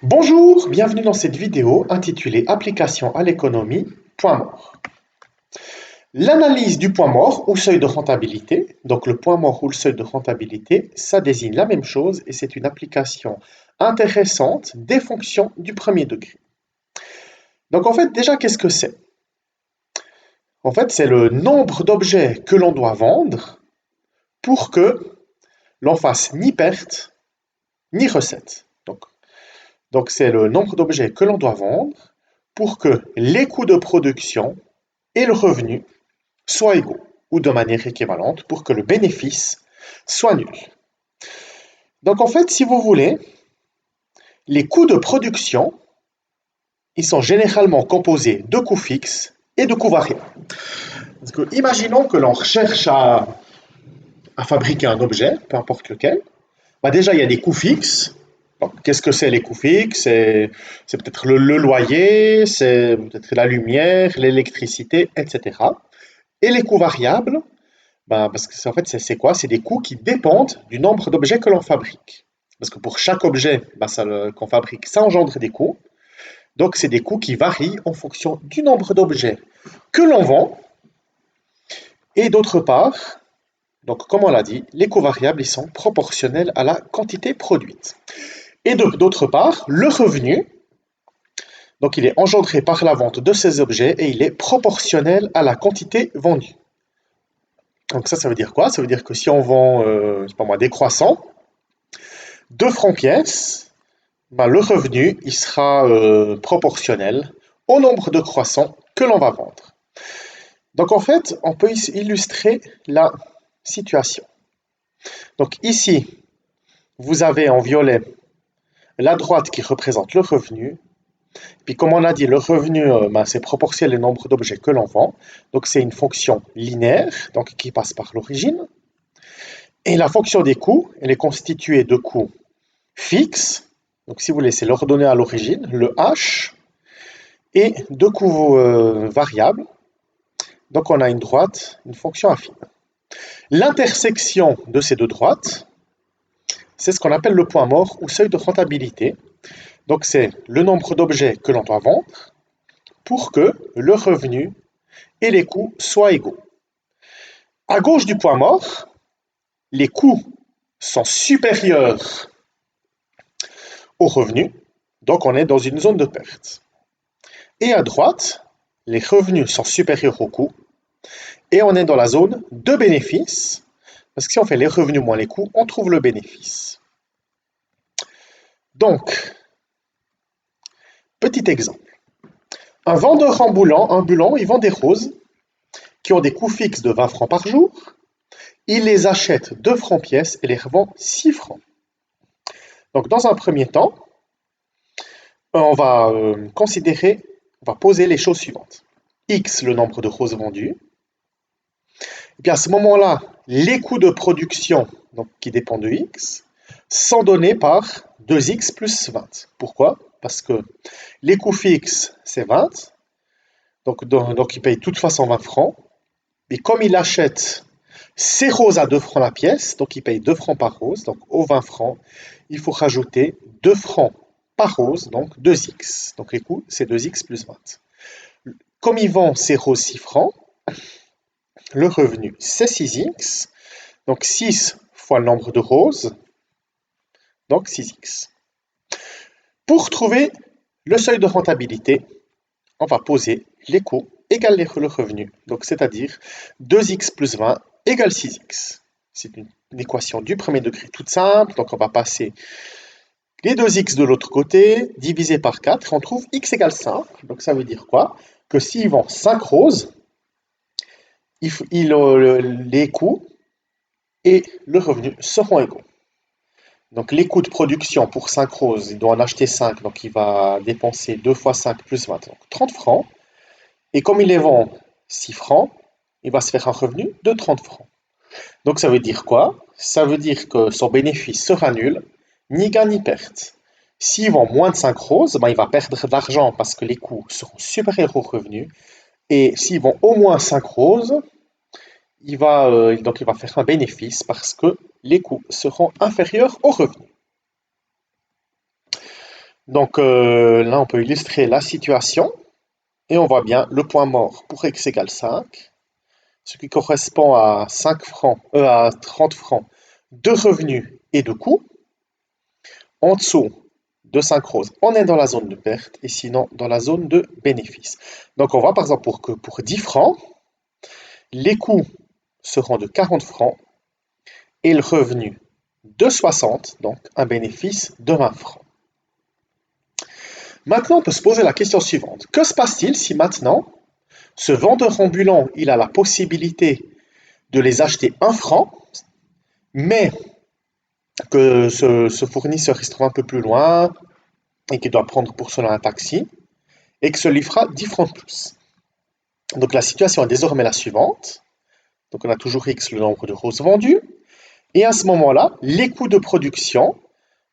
Bonjour, bienvenue dans cette vidéo intitulée Application à l'économie, point mort. L'analyse du point mort ou seuil de rentabilité, donc le point mort ou le seuil de rentabilité, ça désigne la même chose et c'est une application intéressante des fonctions du premier degré. Donc en fait, déjà, qu'est-ce que c'est? En fait, c'est le nombre d'objets que l'on doit vendre pour que l'on fasse ni perte ni recette. Donc c'est le nombre d'objets que l'on doit vendre pour que les coûts de production et le revenu soient égaux, ou de manière équivalente, pour que le bénéfice soit nul. Donc en fait, si vous voulez, les coûts de production, ils sont généralement composés de coûts fixes et de coûts variables. Parce que, imaginons que l'on recherche à fabriquer un objet, peu importe lequel. Déjà, il y a des coûts fixes. Qu'est-ce que c'est les coûts fixes? C'est peut-être le loyer, c'est peut-être la lumière, l'électricité, etc. Et les coûts variables, parce que en fait, c'est quoi? C'est des coûts qui dépendent du nombre d'objets que l'on fabrique. Parce que pour chaque objet qu'on fabrique, ça engendre des coûts. Donc, c'est des coûts qui varient en fonction du nombre d'objets que l'on vend. Et d'autre part, donc comme on l'a dit, les coûts variables, ils sont proportionnels à la quantité produite. Et d'autre part, le revenu, donc il est engendré par la vente de ces objets et il est proportionnel à la quantité vendue. Donc ça veut dire quoi? Ça veut dire que si on vend, je sais pas moi, des croissants, 2 francs pièce, le revenu, il sera proportionnel au nombre de croissants que l'on va vendre. Donc en fait, on peut illustrer la situation. Donc ici, vous avez en violet la droite qui représente le revenu. Puis comme on a dit, le revenu, c'est proportionnel au nombre d'objets que l'on vend. Donc c'est une fonction linéaire, donc qui passe par l'origine. Et la fonction des coûts, elle est constituée de coûts fixes. Donc si vous voulez, c'est l'ordonnée à l'origine, le h, et de coûts variables. Donc on a une droite, une fonction affine. L'intersection de ces deux droites, c'est ce qu'on appelle le point mort ou seuil de rentabilité. Donc c'est le nombre d'objets que l'on doit vendre pour que le revenu et les coûts soient égaux. À gauche du point mort, les coûts sont supérieurs aux revenus, donc on est dans une zone de perte. Et à droite, les revenus sont supérieurs aux coûts, et on est dans la zone de bénéfice, parce que si on fait les revenus moins les coûts, on trouve le bénéfice. Donc, petit exemple. Un vendeur ambulant, il vend des roses qui ont des coûts fixes de 20 francs par jour. Il les achète 2 francs pièce et les revend 6 francs. Donc, dans un premier temps, on va poser les choses suivantes. X, le nombre de roses vendues. Et puis à ce moment-là, les coûts de production, donc qui dépendent de X, sont donnés par 2X plus 20. Pourquoi? Parce que les coûts fixes, c'est 20. Donc il paye de toute façon 20 francs. Et comme il achète ces roses à 2 francs la pièce, donc il paye 2 francs par rose. Donc aux 20 francs, il faut rajouter 2 francs par rose, donc 2x. Donc les coûts, c'est 2x plus 20. Comme il vend ces roses 6 francs, le revenu, c'est 6x. Donc 6 fois le nombre de roses, donc 6x. Pour trouver le seuil de rentabilité, on va poser les coûts égale le revenu. Donc c'est-à-dire 2x plus 20 égale 6x. C'est une équation du premier degré toute simple. Donc on va passer les 2x de l'autre côté, divisé par 4, et on trouve x égale 5. Donc ça veut dire quoi? Que s'il vend 5 roses, les coûts et le revenu seront égaux. Donc les coûts de production pour 5 roses, il doit en acheter 5, donc il va dépenser 2 fois 5 plus 20, donc 30 francs. Et comme il les vend 6 francs, il va se faire un revenu de 30 francs. Donc ça veut dire quoi? Ça veut dire que son bénéfice sera nul, ni gain ni perte. S'il vend moins de 5 roses, il va perdre de l'argent parce que les coûts seront supérieurs aux revenus. Et s'il vend au moins 5 roses, donc il va faire un bénéfice parce que les coûts seront inférieurs aux revenus. Donc là, on peut illustrer la situation et on voit bien le point mort pour x égale 5, ce qui correspond à 5 francs, à 30 francs de revenus et de coûts. En dessous de 5 roses, on est dans la zone de perte et sinon dans la zone de bénéfice. Donc on voit par exemple pour 10 francs, les coûts seront de 40 francs et le revenu de 60, donc un bénéfice de 20 francs. Maintenant, on peut se poser la question suivante. Que se passe-t-il si maintenant, ce vendeur ambulant, il a la possibilité de les acheter 1 franc, mais que ce fournisseur il se trouve un peu plus loin et qu'il doit prendre pour cela un taxi, et que ce lui fera 10 francs de plus. Donc la situation est désormais la suivante. Donc on a toujours X le nombre de roses vendues. Et à ce moment-là, les coûts de production,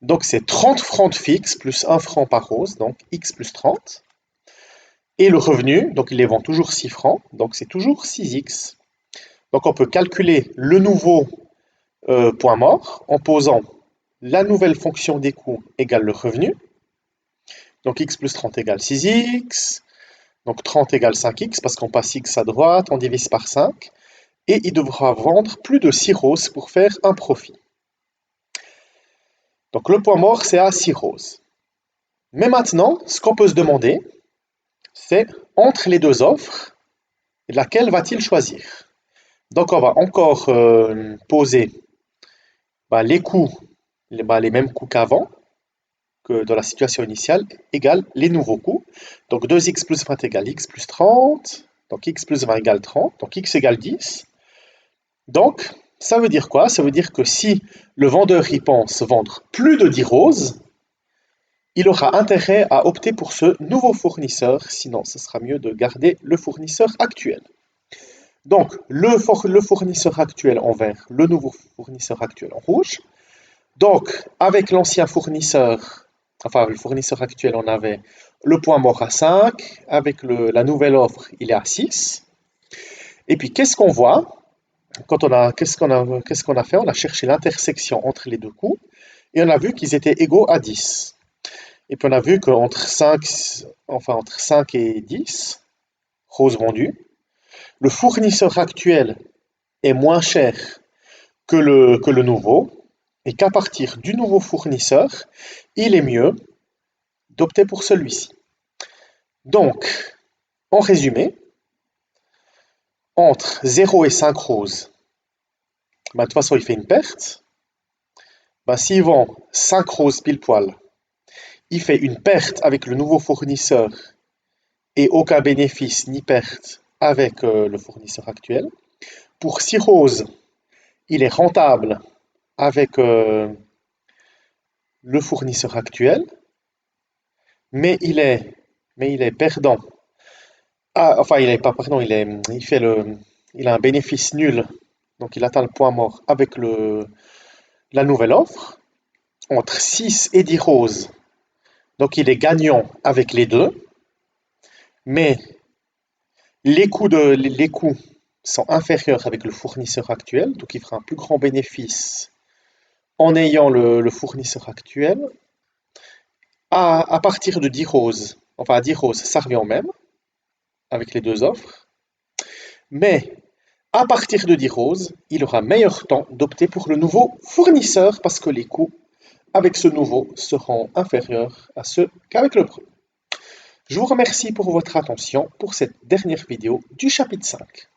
donc c'est 30 francs de fixe plus 1 franc par rose, donc X plus 30. Et le revenu, donc il les vend toujours 6 francs, donc c'est toujours 6X. Donc on peut calculer le nouveau point mort en posant la nouvelle fonction des coûts égale le revenu. Donc X plus 30 égale 6X. Donc 30 égale 5X parce qu'on passe X à droite, on divise par 5. Et il devra vendre plus de 6 roses pour faire un profit. Donc le point mort, c'est à 6 roses. Mais maintenant, ce qu'on peut se demander, c'est entre les deux offres, laquelle va-t-il choisir? Donc on va encore poser les coûts, les mêmes coûts qu'avant, que dans la situation initiale, égale les nouveaux coûts. Donc 2x plus 20 égale x plus 30. Donc x plus 20 égale 30. Donc x égale 10. Donc, ça veut dire quoi? Ça veut dire que si le vendeur y pense vendre plus de 10 roses, il aura intérêt à opter pour ce nouveau fournisseur, sinon ce sera mieux de garder le fournisseur actuel. Donc, le fournisseur actuel en vert, le nouveau fournisseur actuel en rouge. Donc, avec l'ancien fournisseur, enfin le fournisseur actuel, on avait le point mort à 5, avec la nouvelle offre, il est à 6. Et puis, qu'est-ce qu'on voit? Qu'est-ce qu'on a fait? On a cherché l'intersection entre les deux coûts et on a vu qu'ils étaient égaux à 10. Et puis on a vu qu'entre 5, entre 5 et 10, roses vendues, le fournisseur actuel est moins cher que le nouveau et qu'à partir du nouveau fournisseur, il est mieux d'opter pour celui-ci. Donc, en résumé, entre 0 et 5 roses, de toute façon il fait une perte. S'il vend 5 roses pile poil, il fait une perte avec le nouveau fournisseur et aucun bénéfice ni perte avec le fournisseur actuel. Pour 6 roses, il est rentable avec le fournisseur actuel, mais il est perdant. Ah, enfin, il est pas perdant, il a un bénéfice nul, donc il atteint le point mort avec la nouvelle offre. Entre 6 et 10 roses, donc il est gagnant avec les deux, mais les coûts sont inférieurs avec le fournisseur actuel, donc il fera un plus grand bénéfice en ayant le fournisseur actuel. À partir de 10 roses, enfin à 10 roses, ça revient au même, avec les deux offres. Mais à partir de 10 roses, il aura meilleur temps d'opter pour le nouveau fournisseur parce que les coûts avec ce nouveau seront inférieurs à ceux qu'avec le premier. Je vous remercie pour votre attention pour cette dernière vidéo du chapitre 5.